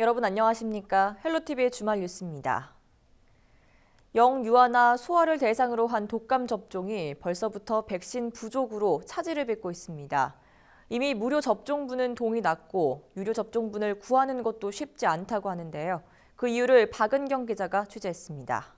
여러분 안녕하십니까? 헬로티비의 주말 뉴스입니다. 영유아나 소아를 대상으로 한 독감 접종이 벌써부터 백신 부족으로 차질을 빚고 있습니다. 이미 무료 접종분은 동이 났고 유료 접종분을 구하는 것도 쉽지 않다고 하는데요. 그 이유를 박은경 기자가 취재했습니다.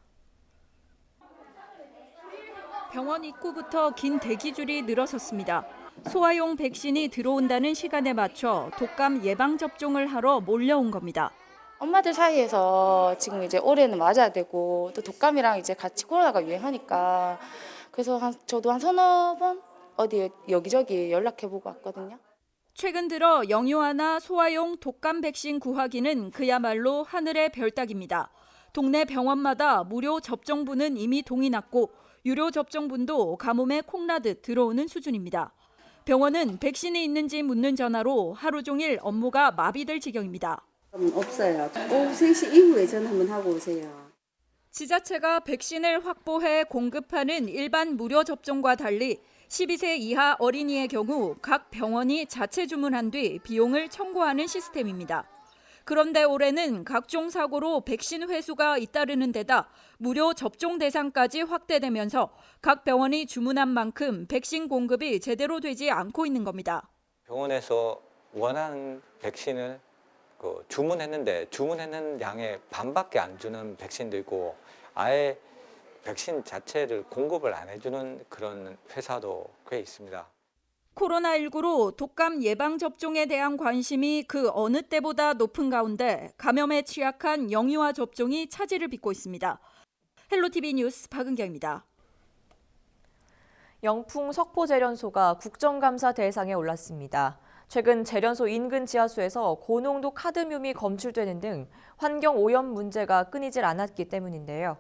병원 입구부터 긴 대기줄이 늘어섰습니다. 소아용 백신이 들어온다는 시간에 맞춰 독감 예방 접종을 하러 몰려온 겁니다. 엄마들 사이에서 지금 이제 올해는 맞아야 되고 또 독감이랑 이제 같이 코로나가 유행하니까 그래서 저도 한 서너 번 어디 여기저기 연락해보고 왔거든요. 최근 들어 영유아나 소아용 독감 백신 구하기는 그야말로 하늘의 별따기입니다. 동네 병원마다 무료 접종분은 이미 동이 났고 유료 접종분도 가뭄에 콩나듯 들어오는 수준입니다. 병원은 백신이 있는지 묻는 전화로 하루 종일 업무가 마비될 지경입니다. 없어요. 오후 3시 이후에 전화 한번 하고 오세요. 지자체가 백신을 확보해 공급하는 일반 무료 접종과 달리 12세 이하 어린이의 경우 각 병원이 자체 주문한 뒤 비용을 청구하는 시스템입니다. 그런데 올해는 각종 사고로 백신 회수가 잇따르는 데다 무료 접종 대상까지 확대되면서 각 병원이 주문한 만큼 백신 공급이 제대로 되지 않고 있는 겁니다. 병원에서 원하는 백신을 주문했는데 주문했는 양의 반밖에 안 주는 백신도 있고 아예 백신 자체를 공급을 안 해주는 그런 회사도 꽤 있습니다. 코로나19로 독감 예방 접종에 대한 관심이 그 어느 때보다 높은 가운데 감염에 취약한 영유아 접종이 차질을 빚고 있습니다. 헬로티비 뉴스 박은경입니다. 영풍 석포제련소가 국정감사 대상에 올랐습니다. 최근 제련소 인근 지하수에서 고농도 카드뮴이 검출되는 등 환경 오염 문제가 끊이질 않았기 때문인데요.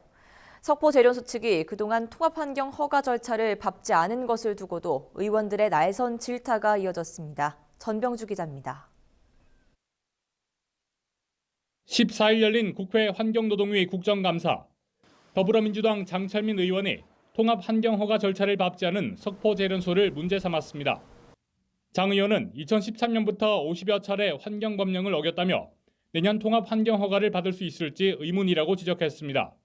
석포제련소 측이 그동안 통합환경 허가 절차를 밟지 않은 것을 두고도 의원들의 날선 질타가 이어졌습니다. 전병주 기자입니다. 14일 열린 국회 환경노동위 국정감사. 더불어민주당 장철민 의원이 통합환경허가 절차를 밟지 않은 석포제련소를 문제 삼았습니다. 장 의원은 2013년부터 50여 차례 환경법령을 어겼다며 내년 통합환경허가를 받을 수 있을지 의문이라고 지적했습니다.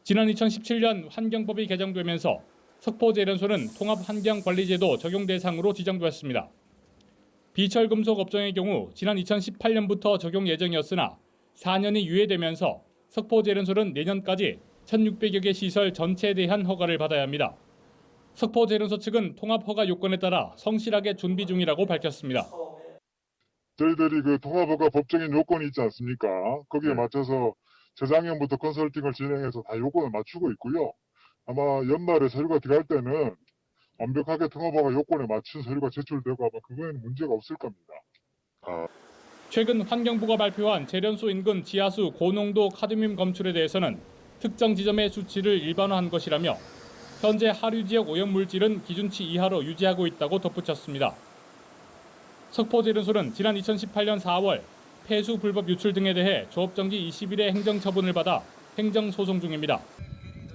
지난 2017년 환경법이 개정되면서 석포제련소는 통합환경관리제도 적용 대상으로 지정됐습니다. 비철금속 업종의 경우 지난 2018년부터 적용 예정이었으나 4년이 유예되면서 석포제련소는 내년까지 1,600여 개 시설 전체에 대한 허가를 받아야 합니다. 석포제련소 측은 통합허가 요건에 따라 성실하게 준비 중이라고 밝혔습니다. 저희들이 그 통합허가 법적인 요건이 있지 않습니까? 거기에 맞춰서 재작년부터 컨설팅을 진행해서 다 요건을 맞추고 있고요. 아마 연말에 서류가 들어갈 때는 완벽하게 통합허가 요건에 맞춘 서류가 제출되고 아마 그거에는 문제가 없을 겁니다. 최근 환경부가 발표한 제련소 인근 지하수 고농도 카드뮴 검출에 대해서는 특정 지점의 수치를 일반화한 것이라며 현재 하류 지역 오염 물질은 기준치 이하로 유지하고 있다고 덧붙였습니다. 석포제련소는 지난 2018년 4월 폐수 불법 유출 등에 대해 조업정지 20일의 행정처분을 받아 행정소송 중입니다.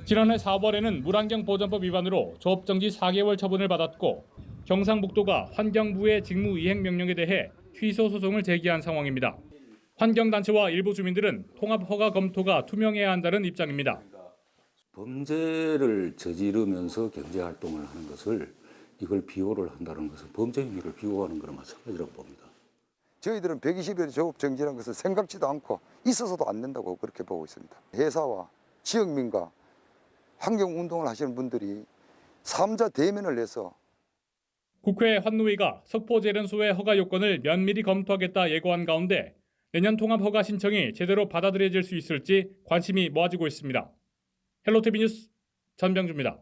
지난해 4월에는 물환경보전법 위반으로 조업정지 4개월 처분을 받았고 경상북도가 환경부의 직무이행명령에 대해 취소 소송을 제기한 상황입니다. 환경단체와 일부 주민들은 통합허가 검토가 투명해야 한다는 입장입니다. 범죄를 저지르면서 경제활동을 하는 것을 이걸 비호를 한다는 것은 범죄 행위를 비호하는 거나 마찬가지라고 봅니다. 저희들은 120일 조업정지라는 것을 생각지도 않고 있어서도 안 된다고 그렇게 보고 있습니다. 회사와 지역민과 환경운동을 하시는 분들이 3자 대면을 해서 국회 환노위가 석포제련소의 허가 요건을 면밀히 검토하겠다 예고한 가운데 내년 통합허가 신청이 제대로 받아들여질 수 있을지 관심이 모아지고 있습니다. 헬로티비 뉴스 전병주입니다.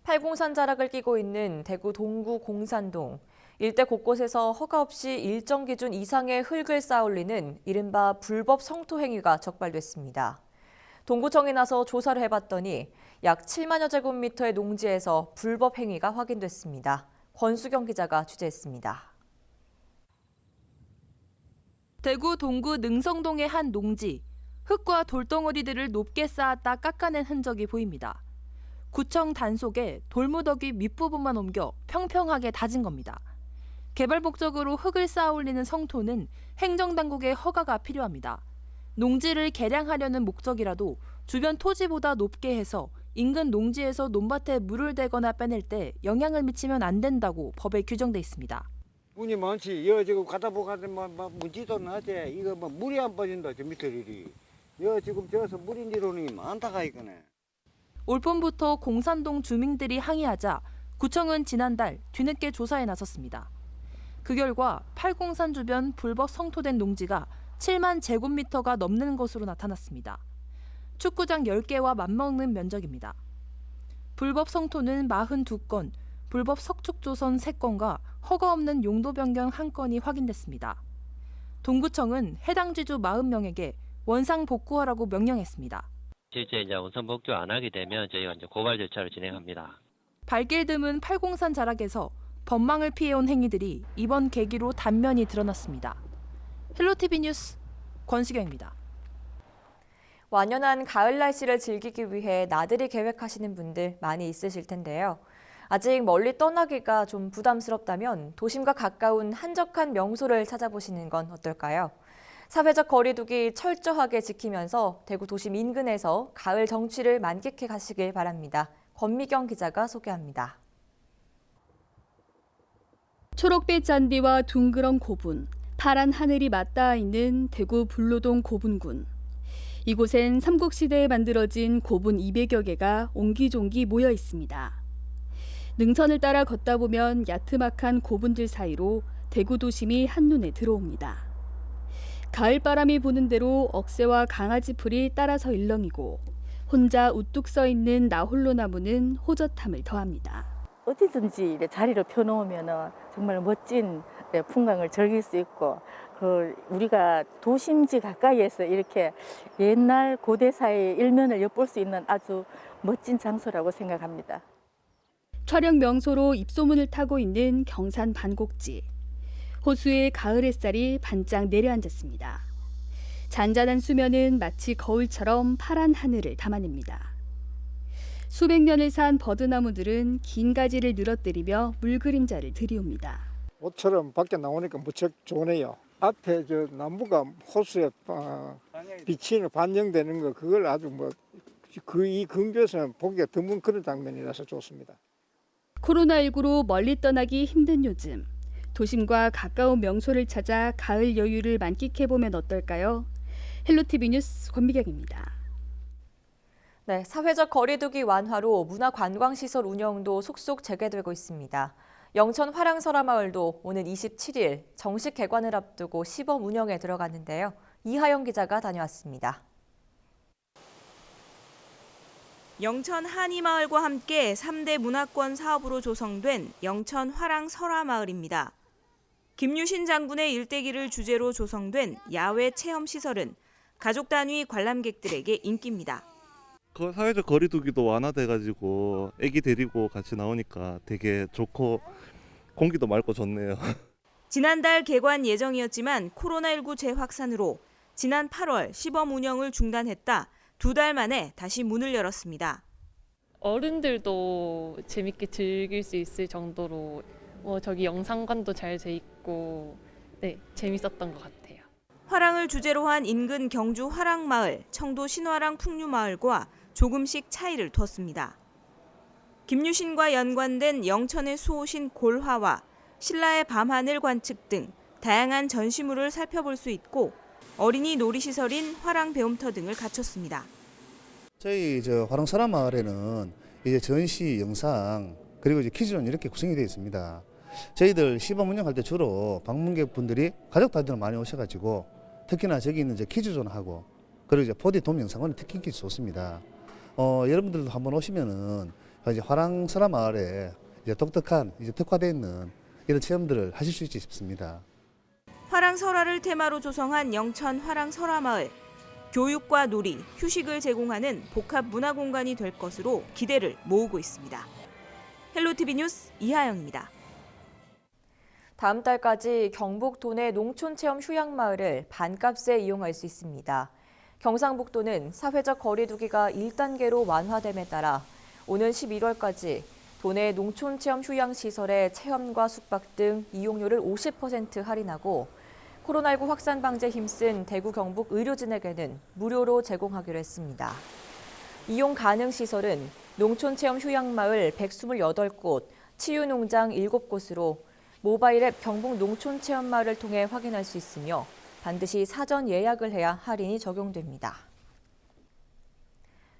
팔공산 자락을 끼고 있는 대구 동구 공산동. 일대 곳곳에서 허가 없이 일정 기준 이상의 흙을 쌓아올리는 이른바 불법 성토 행위가 적발됐습니다. 동구청이 나서 조사를 해봤더니 약 7만여 제곱미터의 농지에서 불법 행위가 확인됐습니다. 권수경 기자가 취재했습니다. 대구 동구 능성동의 한 농지. 흙과 돌덩어리들을 높게 쌓았다 깎아낸 흔적이 보입니다. 구청 단속에 돌무더기 밑부분만 옮겨 평평하게 다진 겁니다. 개발 목적으로 흙을 쌓아 올리는 성토는 행정당국의 허가가 필요합니다. 농지를 개량하려는 목적이라도 주변 토지보다 높게 해서 인근 농지에서 논밭에 물을 대거나 빼낼 때 영향을 미치면 안 된다고 법에 규정돼 있습니다. 문이 많지. 여 지금 가다 보가다 뭐 문지도 나지. 이거 뭐 물이 안 빠진다. 저 밑에 일이. 여 지금 저서 물인지로니 많다가 이거네. 올 봄부터 공산동 주민들이 항의하자 구청은 지난달 뒤늦게 조사에 나섰습니다. 그 결과 팔공산 주변 불법 성토된 농지가 7만 제곱미터가 넘는 것으로 나타났습니다. 축구장 10개와 맞먹는 면적입니다. 불법 성토는 42건, 불법 석축조선 3건과 허가 없는 용도 변경 1건이 확인됐습니다. 동구청은 해당 지주 40명에게 원상 복구하라고 명령했습니다. 실제 이제 원상 복구 안 하게 되면 저희가 이제 고발 절차를 진행합니다. 발길 드문 팔공산 자락에서 법망을 피해온 행위들이 이번 계기로 단면이 드러났습니다. 헬로티비 뉴스 권수경입니다. 완연한 가을 날씨를 즐기기 위해 나들이 계획하시는 분들 많이 있으실 텐데요. 아직 멀리 떠나기가 좀 부담스럽다면 도심과 가까운 한적한 명소를 찾아보시는 건 어떨까요? 사회적 거리두기 철저하게 지키면서 대구 도심 인근에서 가을 정취를 만끽해 가시길 바랍니다. 권미경 기자가 소개합니다. 초록빛 잔디와 둥그런 고분, 파란 하늘이 맞닿아 있는 대구 불로동 고분군. 이곳엔 삼국시대에 만들어진 고분 200여 개가 옹기종기 모여 있습니다. 능선을 따라 걷다 보면 야트막한 고분들 사이로 대구 도심이 한눈에 들어옵니다. 가을바람이 부는 대로 억새와 강아지 풀이 따라서 일렁이고 혼자 우뚝 서 있는 나홀로 나무는 호젓함을 더합니다. 어디든지 자리를 펴놓으면 정말 멋진 풍광을 즐길 수 있고 우리가 도심지 가까이에서 이렇게 옛날 고대사의 일면을 엿볼 수 있는 아주 멋진 장소라고 생각합니다. 촬영 명소로 입소문을 타고 있는 경산 반곡지. 호수에 가을 햇살이 반짝 내려앉았습니다. 잔잔한 수면은 마치 거울처럼 파란 하늘을 담아냅니다. 수백 년을 산 버드나무들은 긴 가지를 늘어뜨리며 물그림자를 들이웁니다. 옷처럼 밖에 나오니까 무척 좋네요. 앞에 저 나무가 호수에 비치는 반영되는 거 그걸 아주 이 근교에서는 보기가 드문 그런 장면이라서 좋습니다. 코로나19로 멀리 떠나기 힘든 요즘. 도심과 가까운 명소를 찾아 가을 여유를 만끽해보면 어떨까요? 헬로티비 뉴스 권미경입니다. 네, 사회적 거리두기 완화로 문화관광시설 운영도 속속 재개되고 있습니다. 영천 화랑설화마을도 오는 27일 정식 개관을 앞두고 시범 운영에 들어갔는데요. 이하영 기자가 다녀왔습니다. 영천 한이마을과 함께 3대 문화권 사업으로 조성된 영천 화랑설화마을입니다. 김유신 장군의 일대기를 주제로 조성된 야외 체험시설은 가족 단위 관람객들에게 인기입니다. 사회적 거리두기도 완화돼가지고 애기 데리고 같이 나오니까 되게 좋고 공기도 맑고 좋네요. 지난달 개관 예정이었지만 코로나19 재확산으로 지난 8월 시범 운영을 중단했다 2달 만에 다시 문을 열었습니다. 어른들도 재밌게 즐길 수 있을 정도로 저기 영상관도 잘 돼 있고 네, 재밌었던 것 같아요. 화랑을 주제로 한 인근 경주 화랑마을, 청도 신화랑 풍류마을과 조금씩 차이를 뒀습니다. 김유신과 연관된 영천의 수호신 골화와 신라의 밤하늘 관측 등 다양한 전시물을 살펴볼 수 있고 어린이 놀이시설인 화랑 배움터 등을 갖췄습니다. 저희 화랑설화마을에는 이제 전시, 영상 그리고 이제 퀴즈존 이렇게 구성이 되어 있습니다. 저희들 시범 운영할 때 주로 방문객분들이 가족 단위로 많이 오셔가지고 특히나 저기 있는 이제 퀴즈존하고 그리고 이제 4D 돔 영상관이 특히 인기 좋습니다. 여러분들도 한번 오시면은 이제 화랑설화마을에 이제 독특한 이제 특화되어 있는 이런 체험들을 하실 수 있지 싶습니다. 화랑설화를 테마로 조성한 영천 화랑설화마을. 교육과 놀이, 휴식을 제공하는 복합 문화공간이 될 것으로 기대를 모으고 있습니다. 헬로티비 뉴스 이하영입니다. 다음 달까지 경북도 내 농촌체험 휴양마을을 반값에 이용할 수 있습니다. 경상북도는 사회적 거리두기가 1단계로 완화됨에 따라 오는 11월까지 도내 농촌체험 휴양시설의 체험과 숙박 등 이용료를 50% 할인하고 코로나19 확산 방지에 힘쓴 대구 경북 의료진에게는 무료로 제공하기로 했습니다. 이용 가능 시설은 농촌체험 휴양마을 128곳, 치유농장 7곳으로 모바일 앱 경북 농촌체험마을을 통해 확인할 수 있으며 반드시 사전 예약을 해야 할인이 적용됩니다.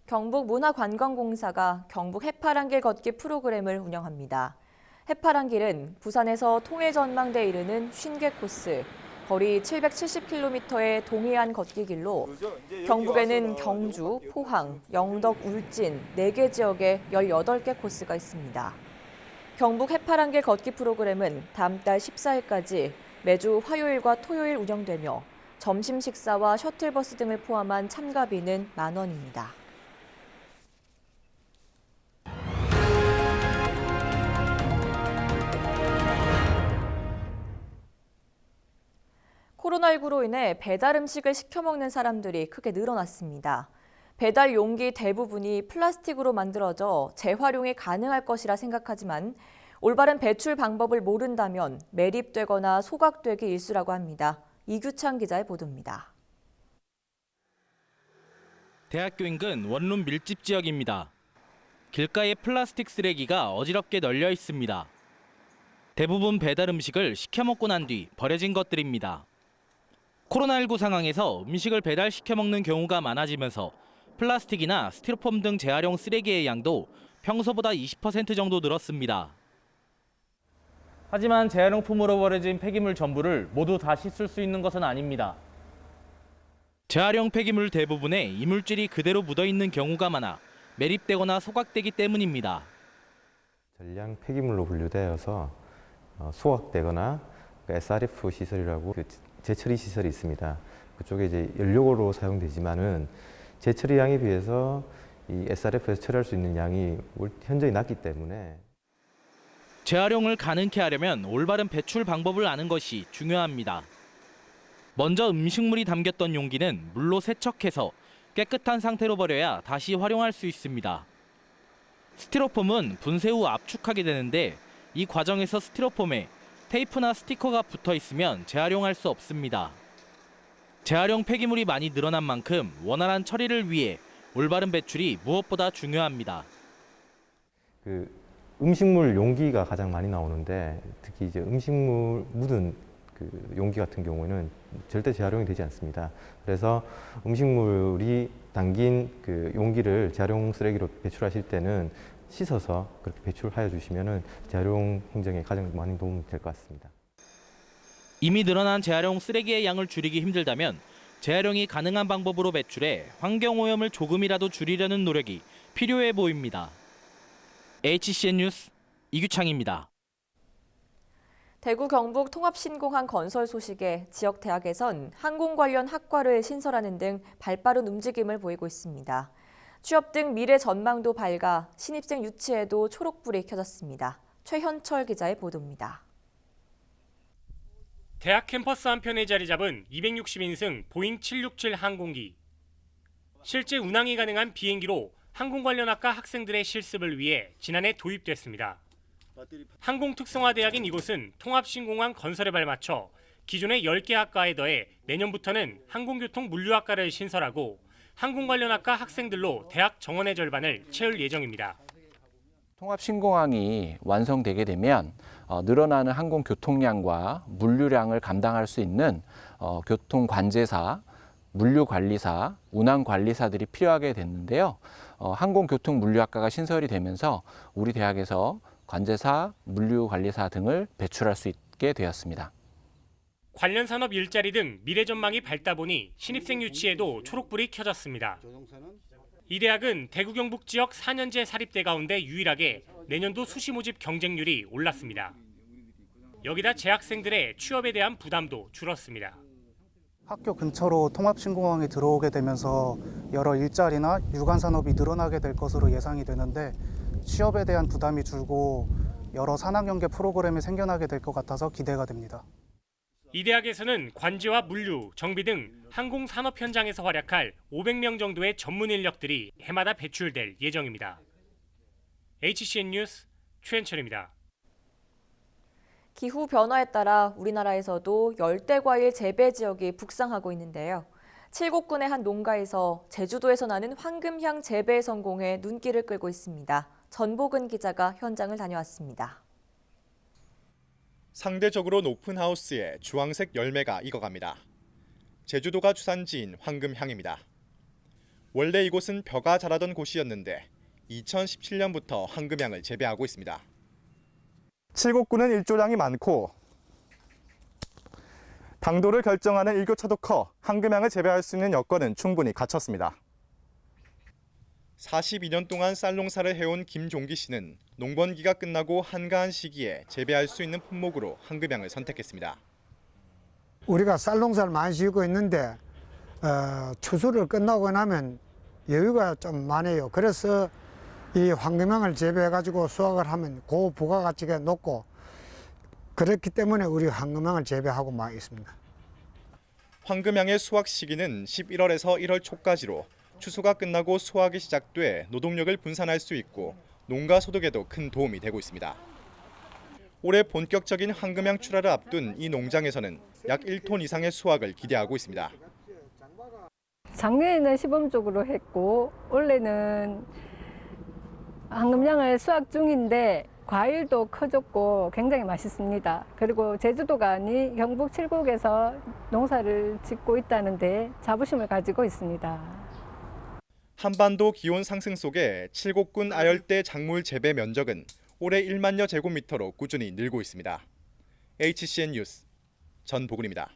경북문화관광공사가 경북 해파랑길 걷기 프로그램을 운영합니다. 해파랑길은 부산에서 통일전망대에 이르는 50개 코스, 거리 770km의 동해안 걷기길로 경북에는 경주, 포항, 영덕, 울진 4개 지역에 18개 코스가 있습니다. 경북 해파랑길 걷기 프로그램은 다음 달 14일까지 매주 화요일과 토요일 운영되며 점심 식사와 셔틀버스 등을 포함한 참가비는 만 원입니다. 코로나19로 인해 배달 음식을 시켜 먹는 사람들이 크게 늘어났습니다. 배달 용기 대부분이 플라스틱으로 만들어져 재활용이 가능할 것이라 생각하지만 올바른 배출 방법을 모른다면 매립되거나 소각되기 일쑤라고 합니다. 이규창 기자의 보도입니다. 대학교 인근 원룸 밀집 지역입니다. 길가에 플라스틱 쓰레기가 어지럽게 널려 있습니다. 대부분 배달 음식을 시켜 먹고 난 뒤 버려진 것들입니다. 코로나19 상황에서 음식을 배달시켜 먹는 경우가 많아지면서 플라스틱이나 스티로폼 등 재활용 쓰레기의 양도 평소보다 20% 정도 늘었습니다. 하지만 재활용품으로 버려진 폐기물 전부를 모두 다시 쓸 수 있는 것은 아닙니다. 재활용 폐기물 대부분에 이물질이 그대로 묻어있는 경우가 많아 매립되거나 소각되기 때문입니다. 전량 폐기물로 분류되어서 소각되거나 SRF 시설이라고 재처리 시설이 있습니다. 그쪽에 이제 연료로 사용되지만은 재처리 양에 비해서 이 SRF에서 처리할 수 있는 양이 현저히 낮기 때문에 재활용을 가능케 하려면 올바른 배출 방법을 아는 것이 중요합니다. 먼저 음식물이 담겼던 용기는 물로 세척해서 깨끗한 상태로 버려야 다시 활용할 수 있습니다. 스티로폼은 분쇄 후 압축하게 되는데 이 과정에서 스티로폼에 테이프나 스티커가 붙어 있으면 재활용할 수 없습니다. 재활용 폐기물이 많이 늘어난 만큼 원활한 처리를 위해 올바른 배출이 무엇보다 중요합니다. 음식물 용기가 가장 많이 나오는데 특히 이제 음식물 묻은 용기 같은 경우는 절대 재활용이 되지 않습니다. 그래서 음식물이 담긴 용기를 재활용 쓰레기로 배출하실 때는 씻어서 그렇게 배출하여 주시면은 재활용 행정에 가장 많이 도움이 될 것 같습니다. 이미 늘어난 재활용 쓰레기의 양을 줄이기 힘들다면 재활용이 가능한 방법으로 배출해 환경오염을 조금이라도 줄이려는 노력이 필요해 보입니다. HCN 뉴스 이규창입니다. 대구 경북 통합신공항 건설 소식에 지역 대학에선 항공 관련 학과를 신설하는 등 발빠른 움직임을 보이고 있습니다. 취업 등 미래 전망도 밝아 신입생 유치에도 초록불이 켜졌습니다. 최현철 기자의 보도입니다. 대학 캠퍼스 한편에 자리 잡은 260인승 보잉 767 항공기. 실제 운항이 가능한 비행기로 항공 관련 학과 학생들의 실습을 위해 지난해 도입됐습니다. 항공특성화대학인 이곳은 통합신공항 건설에 발맞춰 기존의 10개 학과에 더해 내년부터는 항공교통물류학과를 신설하고 항공 관련 학과 학생들로 대학 정원의 절반을 채울 예정입니다. 통합신공항이 완성되게 되면 늘어나는 항공 교통량과 물류량을 감당할 수 있는 교통관제사, 물류관리사, 운항관리사들이 필요하게 됐는데요. 항공교통물류학과가 신설이 되면서 우리 대학에서 관제사, 물류관리사 등을 배출할 수 있게 되었습니다. 관련 산업 일자리 등 미래 전망이 밝다 보니 신입생 유치에도 초록불이 켜졌습니다. 이 대학은 대구 경북 지역 4년제 사립대 가운데 유일하게 내년도 수시 모집 경쟁률이 올랐습니다. 여기다 재학생들의 취업에 대한 부담도 줄었습니다. 학교 근처로 통합신공항이 들어오게 되면서 여러 일자리나 유관 산업이 늘어나게 될 것으로 예상이 되는데 취업에 대한 부담이 줄고 여러 산학연계 프로그램이 생겨나게 될 것 같아서 기대가 됩니다. 이 대학에서는 관제와 물류, 정비 등 항공 산업 현장에서 활약할 500명 정도의 전문 인력들이 해마다 배출될 예정입니다. HCN 뉴스 최현철입니다. 기후 변화에 따라 우리나라에서도 열대과일 재배 지역이 북상하고 있는데요. 칠곡군의 한 농가에서 제주도에서 나는 황금향 재배에 성공해 눈길을 끌고 있습니다. 전복은 기자가 현장을 다녀왔습니다. 상대적으로 높은 하우스에 주황색 열매가 익어갑니다. 제주도가 주산지인 황금향입니다. 원래 이곳은 벼가 자라던 곳이었는데 2017년부터 황금향을 재배하고 있습니다. 칠곡군은 일조량이 많고 당도를 결정하는 일교차도 커 황금향을 재배할 수 있는 여건은 충분히 갖췄습니다. 42년 동안 쌀 농사를 해온 김종기 씨는 농번기가 끝나고 한가한 시기에 재배할 수 있는 품목으로 황금향을 선택했습니다. 우리가 쌀 농사를 많이 지고 있는데 추수를 끝나고 나면 여유가 좀 많아요. 그래서 이 황금향을 재배해가지고 수확을 하면 그 부가가치가 높고 그렇기 때문에 우리 황금향을 재배하고 막 있습니다. 황금향의 수확 시기는 11월에서 1월 초까지로 추수가 끝나고 수확이 시작돼 노동력을 분산할 수 있고 농가 소득에도 큰 도움이 되고 있습니다. 올해 본격적인 황금향 출하를 앞둔 이 농장에서는 약 1톤 이상의 수확을 기대하고 있습니다. 작년에는 시범적으로 했고 올해는 황금향을 수확 중인데 과일도 커졌고 굉장히 맛있습니다. 그리고 제주도가 아닌 경북 칠곡에서 농사를 짓고 있다는데 자부심을 가지고 있습니다. 한반도 기온 상승 속에 칠곡군 아열대 작물 재배 면적은 올해 1만여 제곱미터로 꾸준히 늘고 있습니다. HCN 뉴스 전보근입니다.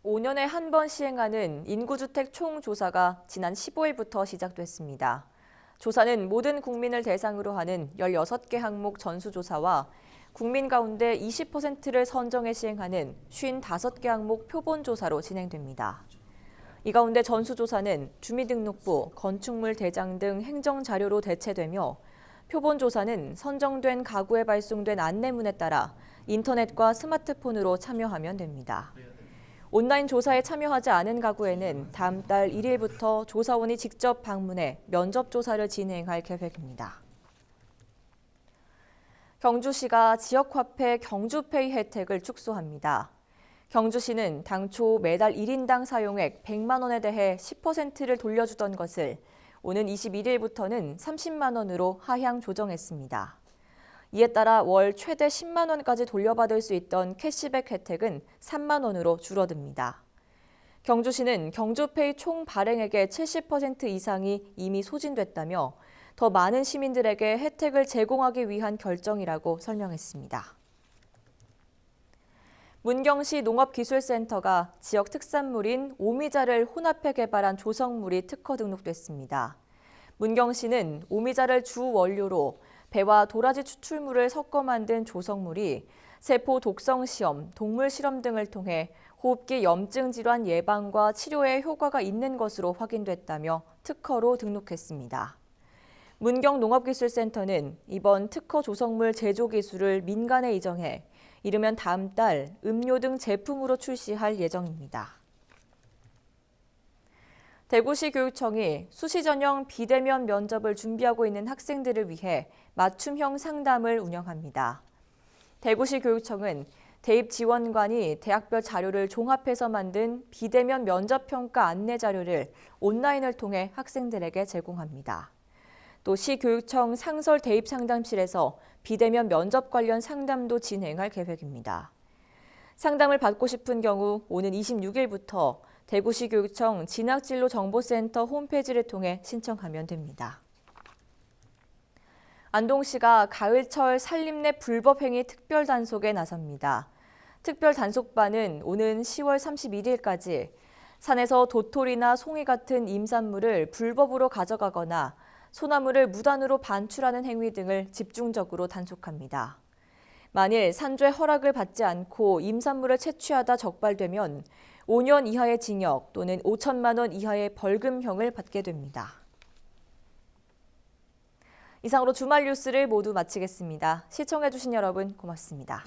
5년에 한 번 시행하는 인구주택 총조사가 지난 15일부터 시작됐습니다. 조사는 모든 국민을 대상으로 하는 16개 항목 전수조사와 국민 가운데 20%를 선정해 시행하는 55개 항목 표본조사로 진행됩니다. 이 가운데 전수조사는 주민등록부, 건축물 대장 등 행정자료로 대체되며 표본조사는 선정된 가구에 발송된 안내문에 따라 인터넷과 스마트폰으로 참여하면 됩니다. 온라인 조사에 참여하지 않은 가구에는 다음 달 1일부터 조사원이 직접 방문해 면접조사를 진행할 계획입니다. 경주시가 지역화폐 경주페이 혜택을 축소합니다. 경주시는 당초 매달 1인당 사용액 100만 원에 대해 10%를 돌려주던 것을 오는 21일부터는 30만 원으로 하향 조정했습니다. 이에 따라 월 최대 10만 원까지 돌려받을 수 있던 캐시백 혜택은 3만 원으로 줄어듭니다. 경주시는 경주페이 총 발행액의 70% 이상이 이미 소진됐다며 더 많은 시민들에게 혜택을 제공하기 위한 결정이라고 설명했습니다. 문경시 농업기술센터가 지역 특산물인 오미자를 혼합해 개발한 조성물이 특허 등록됐습니다. 문경시는 오미자를 주 원료로 배와 도라지 추출물을 섞어 만든 조성물이 세포 독성 시험, 동물 실험 등을 통해 호흡기 염증 질환 예방과 치료에 효과가 있는 것으로 확인됐다며 특허로 등록했습니다. 문경농업기술센터는 이번 특허 조성물 제조 기술을 민간에 이전해 이르면 다음 달 음료 등 제품으로 출시할 예정입니다. 대구시 교육청이 수시 전형 비대면 면접을 준비하고 있는 학생들을 위해 맞춤형 상담을 운영합니다. 대구시 교육청은 대입 지원관이 대학별 자료를 종합해서 만든 비대면 면접 평가 안내 자료를 온라인을 통해 학생들에게 제공합니다. 또 시교육청 상설 대입 상담실에서 비대면 면접 관련 상담도 진행할 계획입니다. 상담을 받고 싶은 경우 오는 26일부터 대구시 교육청 진학진로정보센터 홈페이지를 통해 신청하면 됩니다. 안동시가 가을철 산림내 불법행위 특별단속에 나섭니다. 특별단속반은 오는 10월 31일까지 산에서 도토리나 송이 같은 임산물을 불법으로 가져가거나 소나무를 무단으로 반출하는 행위 등을 집중적으로 단속합니다. 만일 산죄 허락을 받지 않고 임산물을 채취하다 적발되면 5년 이하의 징역 또는 5천만 원 이하의 벌금형을 받게 됩니다. 이상으로 주말 뉴스를 모두 마치겠습니다. 시청해주신 여러분 고맙습니다.